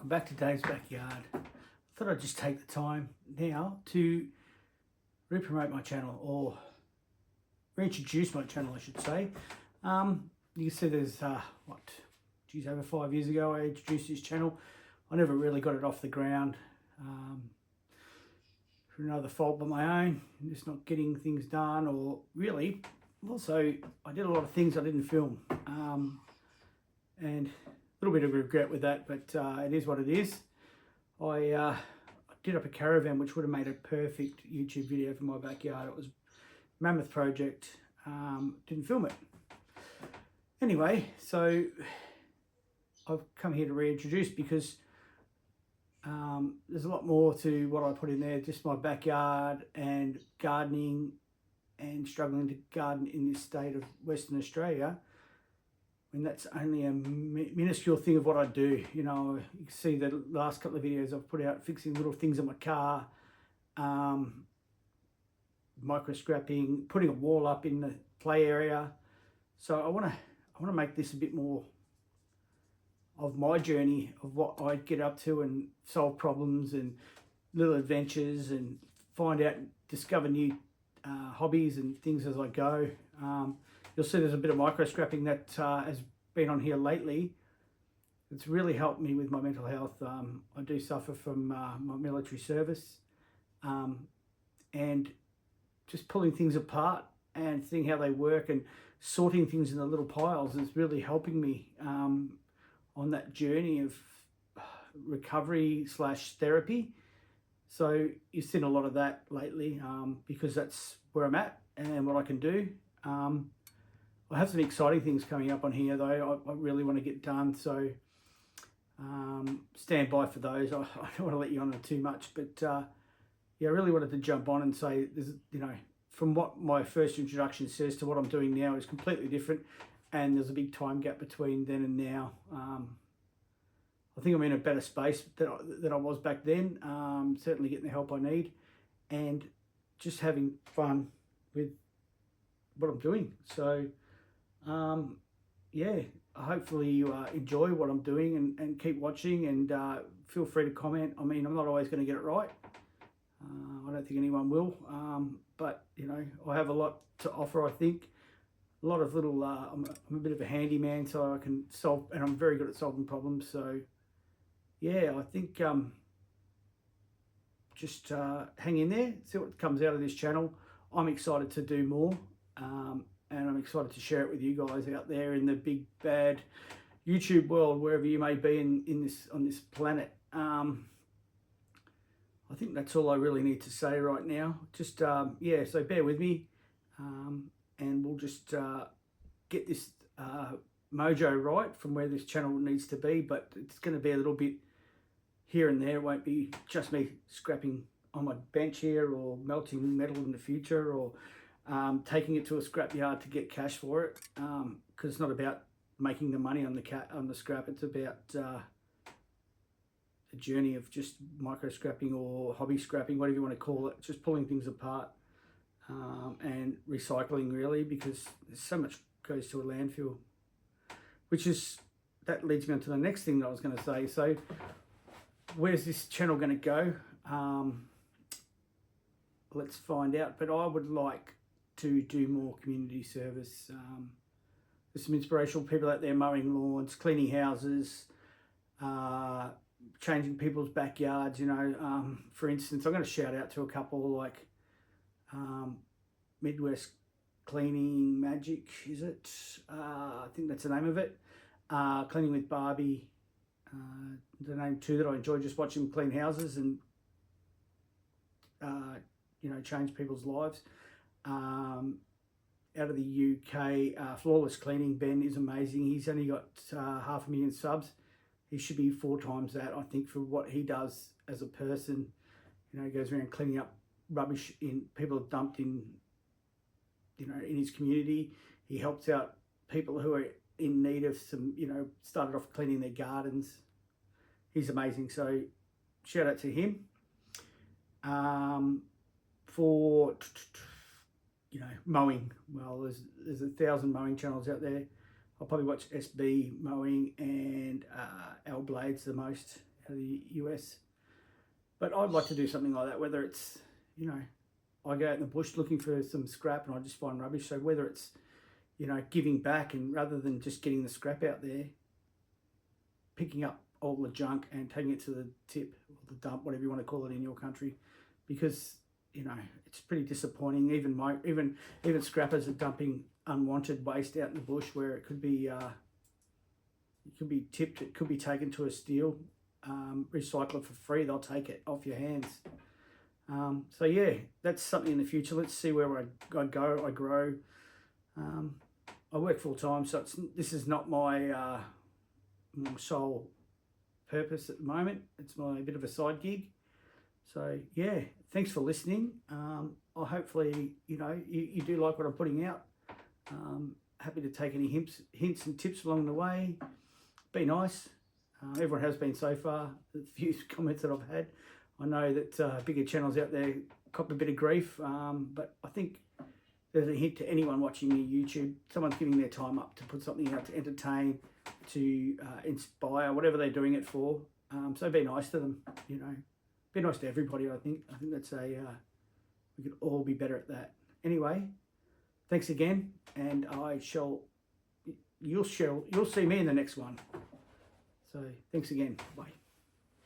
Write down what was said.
welcome back to Dave's Backyard. I thought I'd just take the time now to re-promote my channel, or reintroduce my channel I should say. You can see there's, over 5 years ago I introduced this channel. I never really got it off the ground, for another fault by my own, just not getting things done, or really, also I did a lot of things I didn't film, and a little bit of regret with that, but it is what it is. I did up a caravan which would have made a perfect YouTube video for my backyard. It was a mammoth project, didn't film it. Anyway, so I've come here to reintroduce because there's a lot more to what I put in there, just my backyard and gardening, and struggling to garden in this state of Western Australia. And that's only a minuscule thing of what I do. You know, you can see the last couple of videos I've put out fixing little things in my car, micro scrapping, putting a wall up in the play area. So I want to make this a bit more of my journey of what I get up to and solve problems and little adventures and find out, discover new hobbies and things as I go. You'll see there's a bit of micro scrapping that has been on here lately. It's really helped me with my mental health. I do suffer from my military service, and just pulling things apart and seeing how they work and sorting things in the little piles is really helping me on that journey of recovery / therapy. So you've seen a lot of that lately, because that's where I'm at and what I can do. I have some exciting things coming up on here though. I really want to get done, so stand by for those. I don't want to let you on too much, but yeah, I really wanted to jump on and say, from what my first introduction says to what I'm doing now is completely different, and there's a big time gap between then and now. I think I'm in a better space than I was back then. Certainly getting the help I need, and just having fun with what I'm doing. So yeah, hopefully you enjoy what I'm doing, and keep watching, and feel free to comment. I mean, I'm not always going to get it right. I don't think anyone will, but you know, I have a lot to offer. I think a lot of little I'm a bit of a handyman, so I can solve, and I'm very good at solving problems. So yeah, I think just hang in there, see what comes out of this channel. I'm excited to do more, and I'm excited to share it with you guys out there in the big bad YouTube world, wherever you may be on this planet. I think that's all I really need to say right now. Just yeah, so bear with me, and we'll just get this mojo right from where this channel needs to be. But it's going to be a little bit here and there. It won't be just me scrapping on my bench here, or melting metal in the future, or taking it to a scrapyard to get cash for it, because it's not about making the money on the scrap. It's about a journey of just micro scrapping or hobby scrapping, whatever you want to call it, just pulling things apart, and recycling, really, because there's so much goes to a landfill, that leads me on to the next thing that I was going to say. So where's this channel going to go? Let's find out. But I would like to do more community service. There's some inspirational people out there mowing lawns, cleaning houses, changing people's backyards. You know, for instance, I'm going to shout out to a couple like Midwest Cleaning Magic, is it? I think that's the name of it. Cleaning with Barbie, the name too, that I enjoy just watching them clean houses and you know, change people's lives. Out of the UK, Flawless Cleaning, Ben is amazing. He's only got 500,000 subs. He should be 4 times that, I think, for what he does as a person. You know, he goes around cleaning up rubbish people have dumped in, you know, in his community. He helps out people who are in need of some, you know, started off cleaning their gardens. He's amazing. So shout out to him. For, you know, mowing, well, there's 1,000 mowing channels out there. I'll probably watch SB Mowing and L Blades the most. out of the US. But I'd like to do something like that, whether it's, you know, I go out in the bush looking for some scrap and I just find rubbish. So whether it's, you know, giving back, and rather than just getting the scrap out there, picking up all the junk and taking it to the tip or the dump, whatever you want to call it in your country, because, you know, it's pretty disappointing. Even scrappers are dumping unwanted waste out in the bush where it could be tipped, it could be taken to a steel recycler for free. They'll take it off your hands. So yeah, that's something in the future. Let's see where I go, I grow. I work full time, so this is not my sole purpose at the moment. It's my bit of a side gig. So yeah, thanks for listening. I hopefully, you know, you do like what I'm putting out. Happy to take any hints and tips along the way. Be nice. Everyone has been so far. The few comments that I've had, I know that bigger channels out there cop a bit of grief, but I think there's a hint to anyone watching me YouTube. Someone's giving their time up to put something out to entertain, to inspire, whatever they're doing it for. So be nice to them, you know. Be nice to everybody, I think. I think that's we could all be better at that. Anyway, thanks again, and you'll see me in the next one. So thanks again. Bye.